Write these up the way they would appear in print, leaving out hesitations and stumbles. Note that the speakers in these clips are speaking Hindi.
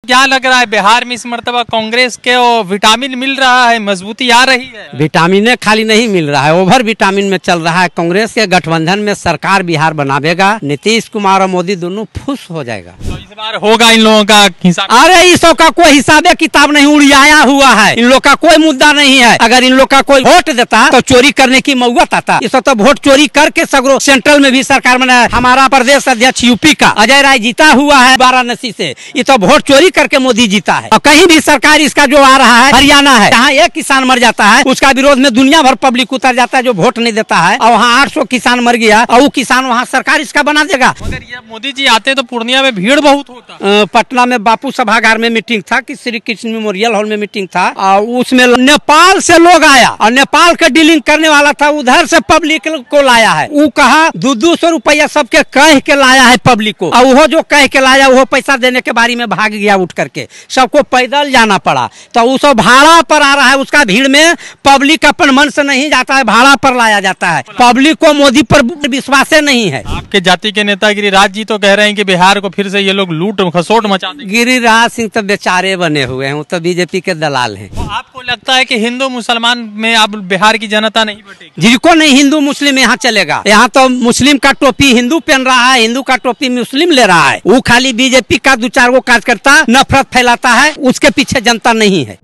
क्या लग रहा है बिहार में इस मर्तबा कांग्रेस के विटामिन मिल रहा है, मजबूती आ रही है? विटामिन खाली नहीं मिल रहा है, ओवर विटामिन में चल रहा है। कांग्रेस के गठबंधन में सरकार बिहार बनावेगा, नीतीश कुमार और मोदी दोनों खुश हो जाएगा। तो इस बार होगा इन लोगों का हिसाब? अरे इस का कोई हिसाब किताब नहीं, उड़ियाया हुआ है। इन लोग का कोई मुद्दा नहीं है। अगर इन लोग का कोई वोट देता तो चोरी करने की मौत आता। इस तो वोट चोरी करके सगरो सेंट्रल में भी सरकार बनाया। हमारा प्रदेश अध्यक्ष यूपी का अजय राय जीता हुआ है वाराणसी से, ये तो वोट चोरी करके मोदी जीता है। और कहीं भी सरकार इसका जो आ रहा है हरियाणा है, जहाँ एक किसान मर जाता है उसका विरोध में दुनिया भर पब्लिक उतर जाता है जो वोट नहीं देता है। और वहाँ 800 किसान मर गया और वो किसान वहाँ सरकार इसका बना देगा। मगर ये मोदी जी आते तो पूर्णिया में भीड़ बहुत होता। पटना में बापू सभागार में मीटिंग था कि श्री कृष्ण मेमोरियल हॉल में मीटिंग था और उसमें नेपाल से लोग आया और नेपाल का डीलिंग करने वाला था, उधर से पब्लिक को लाया है। वो कहा 200 रुपया सबके कह के लाया है पब्लिक को, और वो जो कह के लाया वो पैसा देने के बारे में भाग गया उठ करके। सबको पैदल जाना पड़ा, तो वो सब भाड़ा पर आ रहा है। उसका भीड़ में पब्लिक अपन मन से नहीं जाता है, भाड़ा पर लाया जाता है। पब्लिक को मोदी पर विश्वास नहीं है। आपके जाति के नेता गिरिराज जी तो कह रहे हैं कि बिहार को फिर से ये लोग लूट खसोट मचा देंगे। गिरिराज सिंह तो बेचारे बने हुए हैं, वो तो बीजेपी के दलाल हैं। तो आपको लगता है कि हिंदू मुसलमान में अब बिहार की जनता नहीं बटेगी? जिनको नहीं हिंदू मुस्लिम यहाँ चलेगा। यहाँ तो मुस्लिम का टोपी हिंदू पहन रहा है, हिंदू का टोपी मुस्लिम ले रहा है। वो खाली बीजेपी का 2-4 गो कार्यकर्ता नफरत फैलाता है, उसके पीछे जनता नहीं है।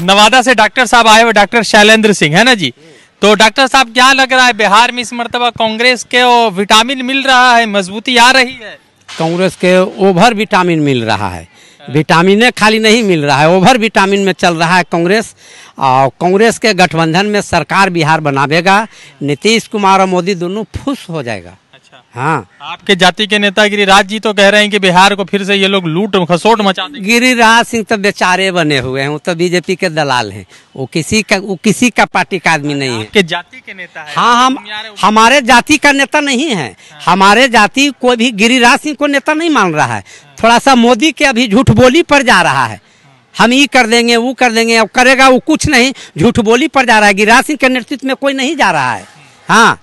नवादा से डॉक्टर साहब आए हुए, डॉक्टर शैलेंद्र सिंह है ना जी। तो डॉक्टर साहब क्या लग रहा है बिहार में इस मर्तबा कांग्रेस के विटामिन मिल रहा है, मजबूती आ रही है? कांग्रेस के ओवर विटामिन मिल रहा है, विटामिन खाली नहीं मिल रहा है, ओवर विटामिन में चल रहा है कांग्रेस। और कांग्रेस के गठबंधन में सरकार बिहार बनावेगा, नीतीश कुमार और मोदी दोनों खुश हो जाएगा। अच्छा हाँ, आपके जाति के नेता गिरिराज जी तो कह रहे हैं कि बिहार को फिर से ये लोग लूट खसोट मचा देंगे। गिरिराज सिंह तो बेचारे बने हुए हैं, वो तो बीजेपी के दलाल हैं। वो किसी का पार्टी का आदमी नहीं है। आपके जाति के नेता है? हाँ, हमारे जाति का नेता नहीं है। हमारे जाति कोई भी गिरिराज सिंह को नेता नहीं मान रहा है। थोड़ा सा मोदी के अभी झूठ बोली पर जा रहा है, हम ये कर देंगे वो कर देंगे, अब करेगा वो कुछ नहीं, झूठ बोली पर जा रहा है। गिरिराज सिंह के नेतृत्व में कोई नहीं जा रहा है। हाँ,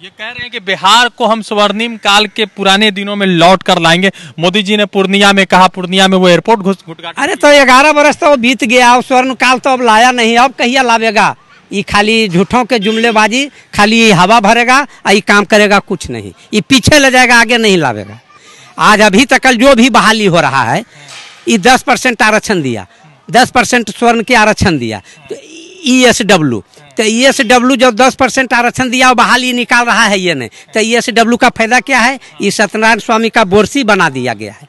ये कह रहे हैं कि बिहार को हम स्वर्णिम काल के पुराने दिनों में लौट कर लाएंगे। मोदी जी ने पूर्णिया में कहा, पूर्णिया में वो एयरपोर्ट घुटघाट। अरे तो 11 वर्ष तो बीत गया, स्वर्ण काल तो अब लाया नहीं, अब कहिया लावेगा? ये खाली झूठों के जुमलेबाजी, खाली हवा भरेगा और ये काम करेगा कुछ नहीं। ये पीछे ले जाएगा, आगे नहीं लावेगा। आज अभी तक जो भी बहाली हो रहा है, ये 10% आरक्षण दिया, 10% स्वर्ण के आरक्षण दिया, तो ESW, तो ESW जब 10% आरक्षण दिया और बहाली निकाल रहा है ये नहीं, तो ESW का फायदा क्या है? ये सत्यनारायण स्वामी का बोर्सी बना दिया गया है।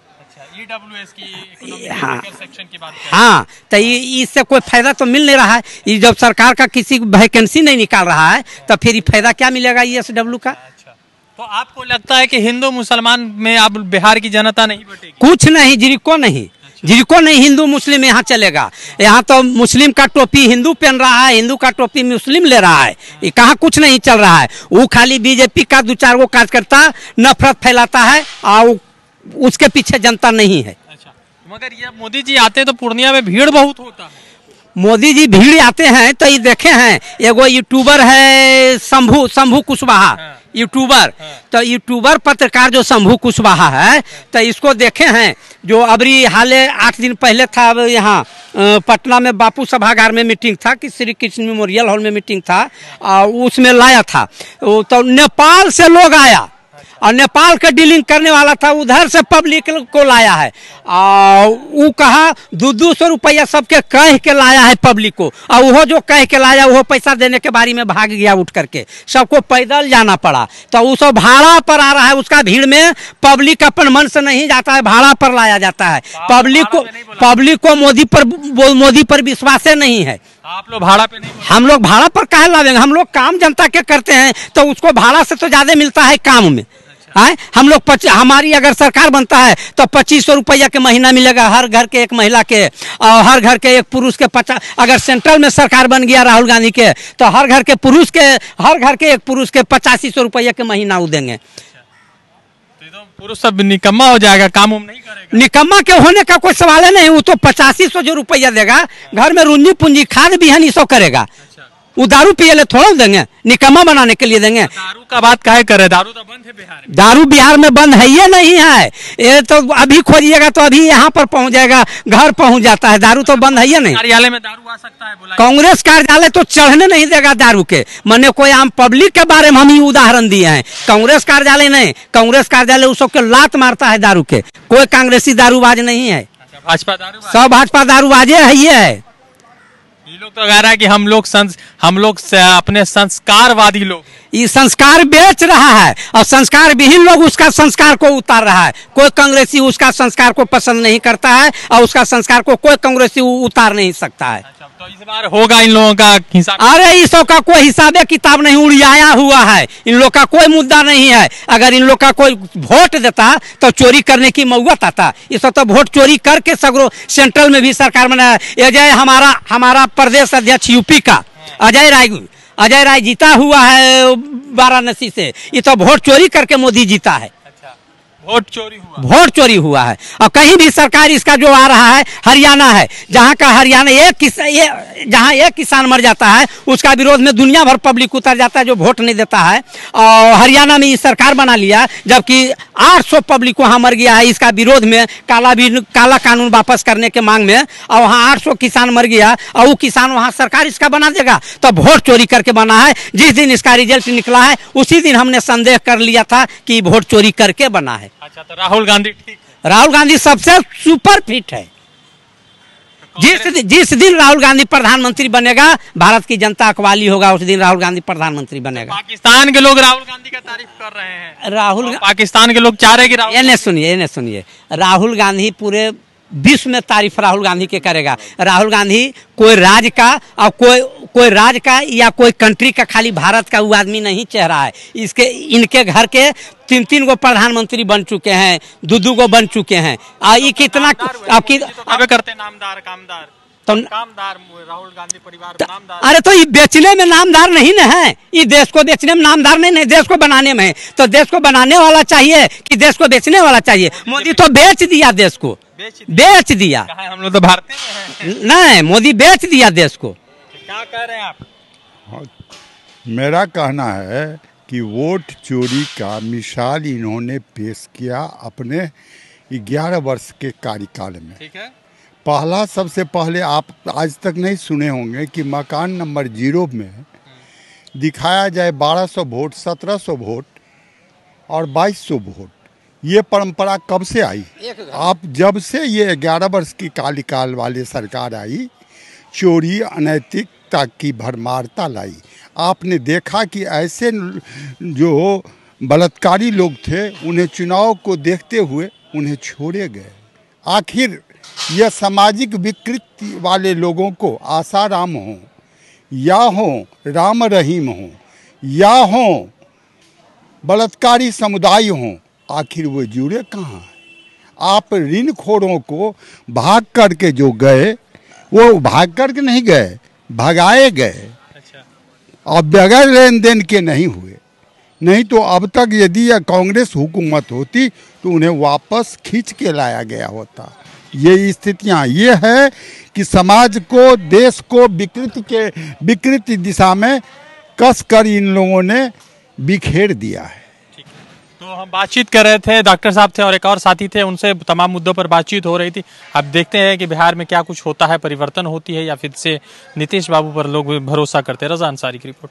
EWS की हाँ, सेक्शन की बात हाँ, तो इससे कोई फायदा तो मिल नहीं रहा है। ये जब सरकार का किसी वैकेंसी नहीं निकाल रहा है तो फिर ये फायदा क्या मिलेगा ESW का? तो आपको लगता है कि हिंदू मुसलमान में अब बिहार की जनता नहीं बटेगी? कुछ नहीं, जिनको नहीं हिंदू मुस्लिम यहाँ चलेगा। यहाँ तो मुस्लिम का टोपी हिंदू पहन रहा है, हिंदू का टोपी मुस्लिम ले रहा है। ये कहाँ कुछ नहीं चल रहा है। वो खाली बीजेपी का 2-4 गो कार्यकर्ता नफरत फैलाता है और उसके पीछे जनता नहीं है। अच्छा, मगर ये मोदी जी आते तो पूर्णिया में भीड़ बहुत होता है। मोदी जी भीड़ आते हैं तो ये देखे हैं, एगो यूट्यूबर है शंभू कुशवाहा, यूट्यूबर, तो यूट्यूबर पत्रकार जो शंभू कुशवाहा है, तो इसको देखे हैं जो अबरी हाले 8 दिन पहले था यहाँ पटना में बापू सभागार में मीटिंग था कि श्री कृष्ण मेमोरियल हॉल में मीटिंग था, उसमें लाया था। तो नेपाल से लोग आया और नेपाल का डीलिंग करने वाला था, उधर से पब्लिक को लाया है। और वो कहा 200 रुपया सबके कह के लाया है पब्लिक को, और वो जो कह के लाया वो पैसा देने के बारे में भाग गया उठ करके। सबको पैदल जाना पड़ा, तो वो सब भाड़ा पर आ रहा है। उसका भीड़ में पब्लिक अपन मन से नहीं जाता है, भाड़ा पर लाया जाता है। पब्लिक को मोदी पर विश्वास नहीं है। आप लोग भाड़ा पे नहीं? हम लोग भाड़ा पर काहे लावेंगे? हम लोग काम जनता के करते हैं, तो उसको भाड़ा से तो ज्यादा मिलता है काम में। हम लोग हमारी अगर सरकार बनता है तो 2500 रुपया के महीना मिलेगा हर घर के एक महिला के, और हर घर के एक पुरुष के 50। अगर सेंट्रल में सरकार बन गया राहुल गांधी के, तो हर घर के एक पुरुष के 8500 रुपया के महीना वो देंगे। तो पुरुष सब निकम्मा हो जाएगा, काम नहीं करेगा। निकम्मा के होने का कोई सवाल नहीं। वो तो 8500 जो रुपया देगा, घर में रुंजी पूंजी खाद बिहन ये सब करेगा। वो दारू पिए ले थोड़ा देंगे, निकम्मा बनाने के लिए देंगे। दारू का बात काहे कर रहे हैं? दारू तो बंद है बिहार में। दारू बिहार में बंद है ये नहीं है, ये तो अभी खोजिएगा तो अभी यहाँ पर पहुंच जाएगा, घर पहुंच जाता है। दारू तो बंद है ये नहीं। कार्यालय में दारू आ सकता है बोला? कांग्रेस कार्यालय तो चढ़ने नहीं देगा दारू के। मैंने कोई आम पब्लिक के बारे में हम ही उदाहरण दिए हैं, कांग्रेस कार्यालय नहीं। कांग्रेस कार्यालय उस सबके लात मारता है दारू के। कोई कांग्रेसी दारूबाज नहीं है, भाजपा दारू? सब भाजपा दारूबाजे है ये है। ये लोग तो कह रहा है कि हम लोग अपने संस्कारवादी लोग, ये संस्कार बेच रहा है और संस्कार विहीन लोग उसका संस्कार को उतार रहा है। कोई कांग्रेसी उसका संस्कार को पसंद नहीं करता है और उसका संस्कार को कोई कांग्रेसी उतार नहीं सकता है। अच्छा, तो इस बार होगा इन लोगों का हिसाब? अरे इस सब का कोई हिसाबे किताब नहीं, उड़ियाया हुआ है। इन लोग का कोई मुद्दा नहीं है। अगर इन लोग का कोई वोट देता तो चोरी करने की मौत आता। ये सब तो वोट चोरी करके सगरो सेंट्रल में भी सरकार बनाया। अजय हमारा प्रदेश अध्यक्ष यूपी का अजय राय जीता हुआ है वाराणसी से। ये तो वोट चोरी करके मोदी जीता है। वोट चोरी हुआ है। और कहीं भी सरकार इसका जो आ रहा है, हरियाणा है, जहाँ का हरियाणा जहाँ एक किसान मर जाता है उसका विरोध में दुनिया भर पब्लिक उतर जाता है जो वोट नहीं देता है। और हरियाणा में ये सरकार बना लिया, जबकि 800 पब्लिक वहाँ मर गया है इसका विरोध में, काला कानून वापस करने के मांग में। और वहाँ 800 किसान मर गया और वो किसान वहाँ सरकार इसका बना देगा। तो वोट चोरी करके बना है। जिस दिन इसका रिजल्ट निकला है उसी दिन हमने संदेह कर लिया था कि वोट चोरी करके बना है। अच्छा, तो राहुल गांधी ठीक? राहुल गांधी सबसे सुपर फिट है। जिस दिन राहुल गांधी प्रधानमंत्री बनेगा, भारत की जनता अकवाली होगा, उस दिन राहुल गांधी प्रधानमंत्री बनेगा। पाकिस्तान के लोग राहुल गांधी का तारीफ कर रहे हैं। पाकिस्तान के लोग चाह रहे हैं कि ये सुनिए, राहुल गांधी पूरे विश्व में तारीफ राहुल गांधी के करेगा। राहुल गांधी कोई राज्य का और कोई राज्य का या कोई कंट्री का, खाली भारत का वो आदमी नहीं चाह रहा है। इनके घर के 3 गो प्रधानमंत्री बन चुके हैं, 2 गो बन चुके हैं। ये कितना करते नामदार कामदार तो राहुल गांधी परिवार नामदार। अरे तो ये बेचने में नामदार नहीं न है, ये देश को बेचने में नामदार नहीं, देश को बनाने में है। तो देश को बनाने वाला चाहिए कि देश को बेचने वाला चाहिए? मोदी तो बेच दिया देश को, बेच दिया। हम लोग तो भारतीय हैं। नहीं, मोदी बेच दिया देश को। क्या कह रहे हैं आप? मेरा कहना है कि वोट चोरी का मिसाल इन्होंने पेश किया अपने 11 वर्ष के कार्यकाल में। ठीक है। पहला, सबसे पहले आप आज तक नहीं सुने होंगे कि मकान नंबर 0 में दिखाया जाए 1200 वोट, 1700 वोट और 2200 वोट। ये परंपरा कब से आई? आप जब से ये 11 वर्ष की कार्यकाल वाले सरकार आई, चोरी अनैतिकता की भरमारता लाई। आपने देखा कि ऐसे जो बलात्कारी लोग थे उन्हें चुनाव को देखते हुए उन्हें छोड़े गए। आखिर यह सामाजिक विकृति वाले लोगों को आसाराम हो या हो राम रहीम हो या हो बलात्कारी समुदाय हो, आखिर वो जुड़े कहाँ? आप ऋणखोरों को भाग करके जो गए, वो भाग करके नहीं गए, भगाए गए। अच्छा। और बगैर लेन देन के नहीं हुए। नहीं तो अब तक यदि कांग्रेस हुकूमत होती तो उन्हें वापस खींच के लाया गया होता। ये स्थितियाँ ये है कि समाज को, देश को विकृति दिशा में कस कर इन लोगों ने बिखेर दिया है। तो हम बातचीत कर रहे थे, डॉक्टर साहब थे और एक और साथी थे, उनसे तमाम मुद्दों पर बातचीत हो रही थी। अब देखते हैं कि बिहार में क्या कुछ होता है, परिवर्तन होती है या फिर से नीतीश बाबू पर लोग भरोसा करते हैं। रज़ा अंसारी की रिपोर्ट।